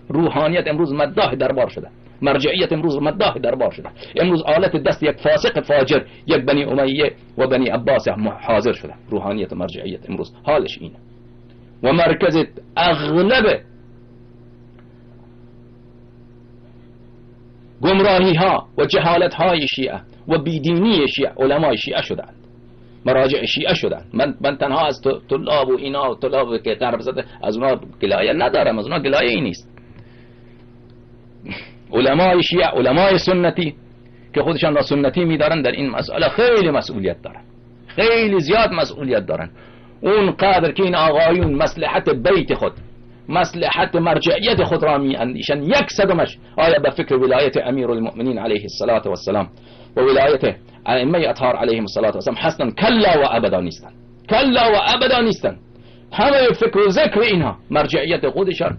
روحانیت امروز مداح دربار شده، مرجعیت امروز مداح دربار شده. امروز آلت دست یک فاسق فاجر، یک بنی امیه و بنی عباس حاضر شده. روحانیت و مرجعیت امروز حالش اینه. و مرکز اغلب گمراهی ها و جهالت های شیعه و بیدینی شیعه علمای شیعه شدند، مراجع شیعه شدند. من تنها از طلاب و اینا و طلاب که غرب زده از اونا گلایه ندارم، از اونا گلایه ای نیست. علمای شیعه، علمای سنتی که خودشان را سنتی میدارن در این مسئله خیلی مسئولیت دارن، خیلی زیاد مسئولیت دارن. اون قدر که این آقایون مصلحت بیت خود، مصلحت مرجعیت خود را می اندیشن، 100 آیا به فکر ولایت امیر المؤمنین علیه الصلاة و السلام و ولایت ائمه اطهار علیهم الصلاة و السلام هستن؟ کلا و ابدا نیستن، کلا و ابدا نیستن. همه فکر و ذکر اینها مرجعیت خودشان،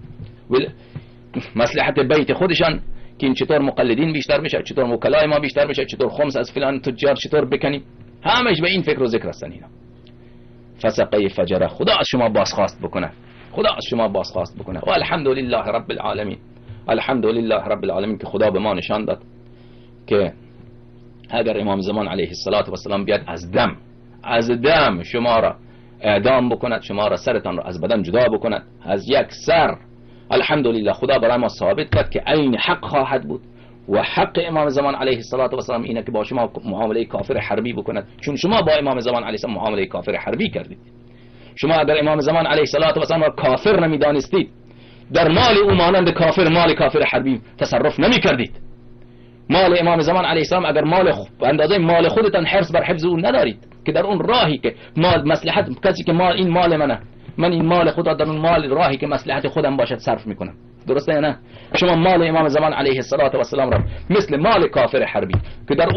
مصلحت بیت خودشان که این چطور مقلدین بیشتر میشه، چطور وکلای ما بیشتر میشه، چطور خمس از فلان تجار چطور بکنیم، همش به این فکر و ذکر هستن اینا. فسقه فجره. خدا از شما بازخواست بکنه، خدا از شما بازخواست بکنه. و الحمدلله رب العالمین، الحمدلله رب العالمین که خدا به ما نشان داد که اگر امام زمان علیه الصلاة و السلام بیاد از دم شما را اعدام بکند، شما را سرتان را از بدن جدا بکند از یک سر، الحمدلله خدا برای ما ثابت کرد که عین حق خواهد بود. و حق امام زمان علیه الصلاة و السلام اینه که با شما معامله کافر حربی بکند، چون شما با امام زمان علیه السلام معامله کافر حربی کردید. شما اگر امام زمان علیه الصلاة و السلام را کافر نمیدانستید، در مال او مانند کافر مال کافر حربی تصرف نمی کردید. مال امام زمان علیه السلام اگر مال اندازه مال خودتان حرص بر حفظ او ندارید که در اون راهی که مال مصلحت کسی که مال این مال منه، من این مال خدا در اون مال راهی که مصلحت خودم باشد صرف میکنم، درسته یا نه؟ شما مال امام زمان علیه الصلاة و السلام را مثل مال کافر حربی که در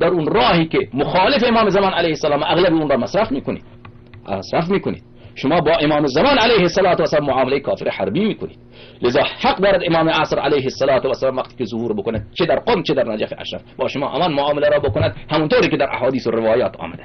اون راهی که مخالف امام زمان علیه السلام اغلب اون را مصرف میکنید. شما با امام زمان علیه الصلاة و السلام معامله کافر حربی میکنید. لذا حق دارد امام عصر علیه الصلاة و السلام وقتی که ظهور بکند، چه در قم چه در نجف اشرف، با شما امان معامله را بکند، همونطوری که در احادیث و روایات آمده.